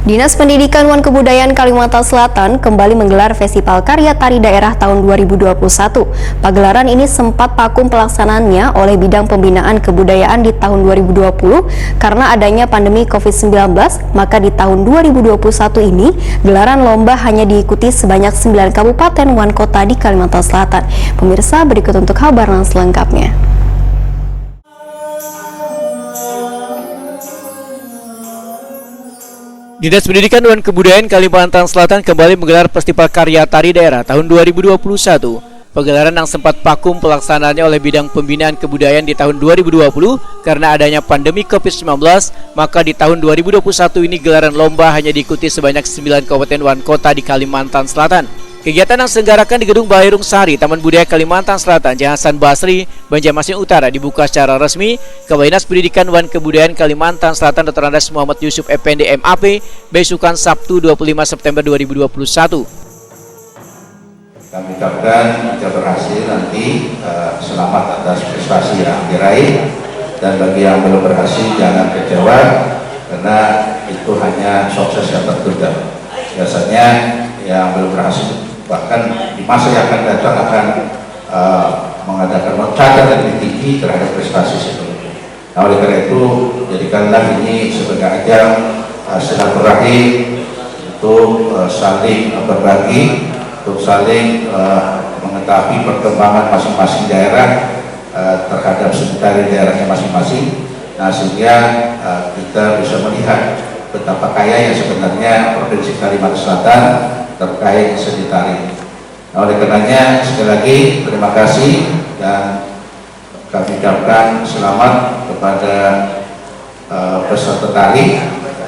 Dinas Pendidikan dan Kebudayaan Kalimantan Selatan kembali menggelar Festival Karya Tari Daerah tahun 2021. Pagelaran ini sempat vakum pelaksanaannya oleh Bidang Pembinaan Kebudayaan di tahun 2020 karena adanya pandemi COVID-19, maka di tahun 2021 ini gelaran lomba hanya diikuti sebanyak 9 kabupaten dan kota di Kalimantan Selatan. Pemirsa, berikut untuk kabar selengkapnya. Dinas Pendidikan dan Kebudayaan Kalimantan Selatan kembali menggelar Festival Karya Tari Daerah tahun 2021. Pagelaran yang sempat vakum pelaksanaannya oleh Bidang Pembinaan Kebudayaan di tahun 2020 karena adanya pandemi COVID-19, maka di tahun 2021 ini gelaran lomba hanya diikuti sebanyak 9 kabupaten dan kota di Kalimantan Selatan. Kegiatan yang diselenggarakan di Gedung Bairung Sari, Taman Budaya Kalimantan Selatan, Jalan Hasan Basri, Banjarmasin Utara dibuka secara resmi. Kepala Dinas Pendidikan dan Kebudayaan Kalimantan Selatan Dr. Andes Muhammad Yusuf Effendi MAP besukan Sabtu 25 September 2021. Kami ucapkan jika berhasil nanti selamat atas prestasi yang diraih, dan bagi yang belum berhasil jangan kecewa karena itu hanya sukses yang tertunda. Biasanya yang belum berhasil bahkan di masa yang akan datang akan mengadakan loncatan yang lebih tinggi terhadap prestasi sebelumnya. Nah, oleh karena itu jadikanlah ini sebagai ajang silaturahim untuk saling berbagi, untuk saling mengetahui perkembangan masing-masing daerah terhadap seni tari daerahnya masing-masing. Nah, sehingga kita bisa melihat betapa kaya yang sebenarnya Provinsi Kalimantan Selatan terkait seni tari. Nah, oleh karenanya sekali lagi terima kasih dan kami ucapkan selamat kepada peserta tari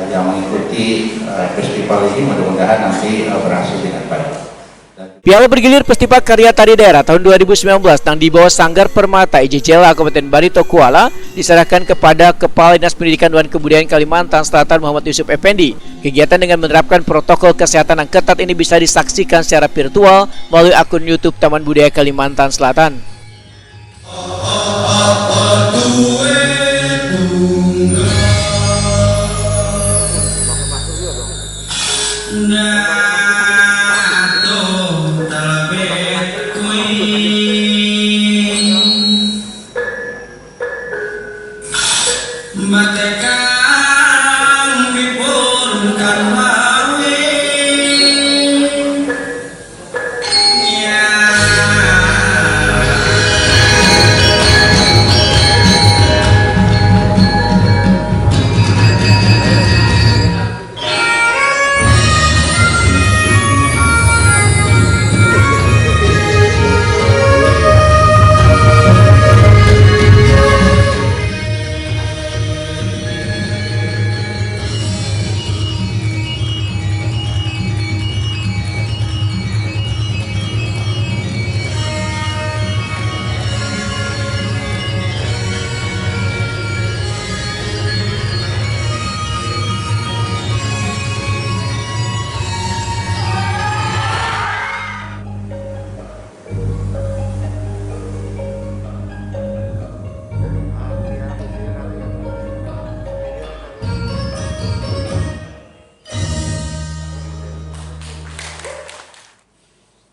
yang mengikuti festival ini. Mudah-mudahan nanti berhasil dengan baik. Piala bergilir Festival Karya Tari Daerah tahun 2019 yang dibawa Sanggar Permata IJCLA Kabupaten Barito Kuala diserahkan kepada Kepala Dinas Pendidikan dan Kebudayaan Kalimantan Selatan Muhammad Yusuf Effendi. Kegiatan dengan menerapkan protokol kesehatan yang ketat ini bisa disaksikan secara virtual melalui akun YouTube Taman Budaya Kalimantan Selatan.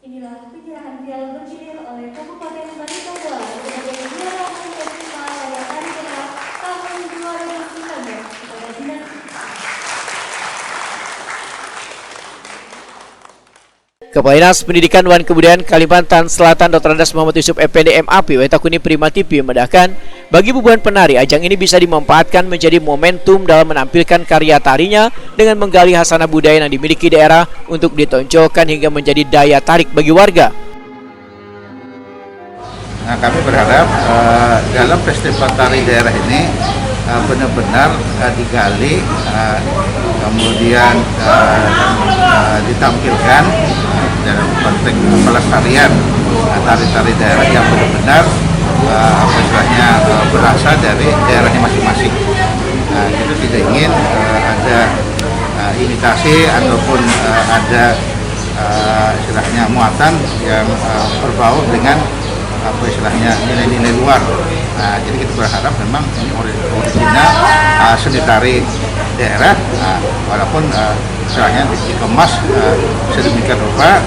Inilah penyerahan piala bergilir oleh Kabupaten Barito Kuala sebagai juara umum Festival Karya Tari Daerah tahun 2019 kepada Dinas Kepala Dinas Pendidikan dan Kebudayaan Kalimantan Selatan Dr. Andes Muhammad Yusuf Effendi MAP Wetakuni Prima TV memedahkan bagi bubuhan penari, ajang ini bisa dimanfaatkan menjadi momentum dalam menampilkan karya tarinya dengan menggali hasanah budaya yang dimiliki daerah untuk ditonjolkan hingga menjadi daya tarik bagi warga. Nah, kami berharap dalam festival tari daerah ini benar-benar digali, kemudian ditampilkan dalam konteks pelestarian tari-tari daerah yang benar-benar berasal dari daerahnya masing-masing. Kita tidak ingin ada imitasi ataupun ada istilahnya muatan yang berbau dengan nilai-nilai luar. Jadi kita berharap memang ini original seni tari daerah, walaupun misalnya dikemas sedemikian rupa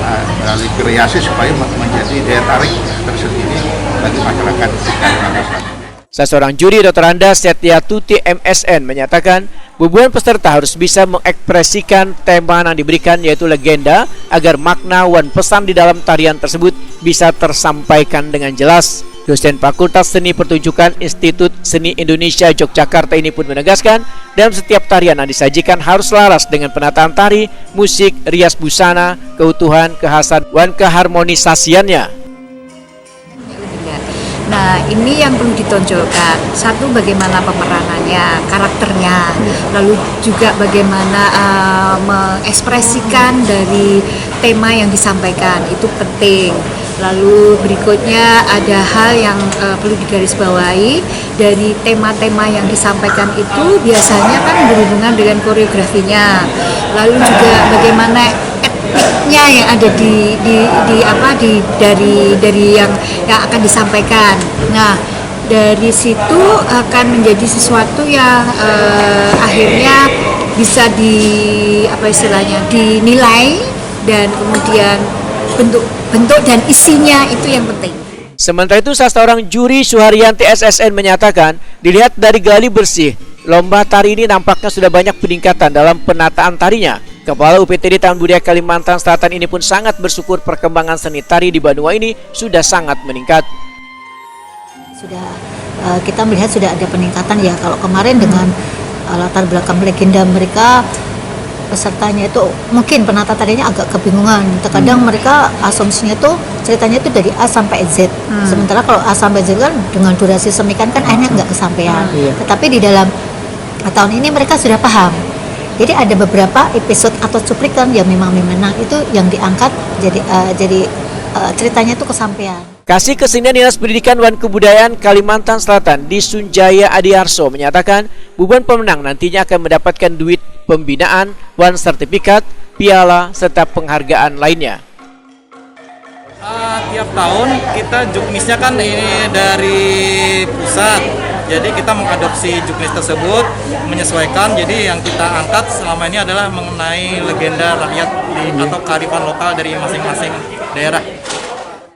dikreasi supaya menjadi daya tarik tersendiri bagi masyarakat di Kalimantan Selatan. Seorang juri Dr. Anda Setiatuti MSN menyatakan bubuan peserta harus bisa mengekspresikan tema yang diberikan yaitu legenda agar makna dan pesan di dalam tarian tersebut bisa tersampaikan dengan jelas. Dosen Fakultas Seni Pertunjukan Institut Seni Indonesia Yogyakarta ini pun menegaskan dalam setiap tarian yang disajikan harus laras dengan penataan tari, musik, rias busana, keutuhan, kekhasan, dan keharmonisasiannya. Nah, ini yang perlu ditonjolkan. Satu, bagaimana pemeranannya, karakternya, lalu juga bagaimana mengekspresikan dari tema yang disampaikan, itu penting. Lalu berikutnya ada hal yang perlu digarisbawahi dari tema-tema yang disampaikan itu biasanya kan berhubungan dengan koreografinya. Lalu juga bagaimana etiknya yang ada dari yang akan disampaikan. Nah, dari situ akan menjadi sesuatu yang akhirnya bisa dinilai dan kemudian bentuk dan isinya itu yang penting. Sementara itu, salah seorang juri Suharyanti SSN menyatakan, dilihat dari gali bersih, lomba tari ini nampaknya sudah banyak peningkatan dalam penataan tarinya. Kepala UPTD Taman Budaya Kalimantan Selatan ini pun sangat bersyukur perkembangan seni tari di Banua ini sudah sangat meningkat. Sudah kita melihat sudah ada peningkatan ya. Kalau kemarin dengan latar belakang legenda mereka, pesertanya itu mungkin penata tarinya agak kebingungan. Terkadang mereka asumsinya tuh ceritanya itu dari A sampai Z. Sementara kalau A sampai Z kan dengan durasi semikian kan akhirnya nggak kesampaian. Tetapi di dalam tahun ini mereka sudah paham. Jadi ada beberapa episode atau cuplikan yang memang itu yang diangkat jadi ceritanya itu kesampaian. Kasih Kesenian Dinas Pendidikan dan Kebudayaan Kalimantan Selatan di Sunjaya Adiarso menyatakan bubuan pemenang nantinya akan mendapatkan duit pembinaan, sertifikat, piala, serta penghargaan lainnya. Tiap tahun kita juknisnya kan ini dari pusat, jadi kita mengadopsi juknis tersebut, menyesuaikan. Jadi yang kita angkat selama ini adalah mengenai legenda rakyat atau kearifan lokal dari masing-masing daerah.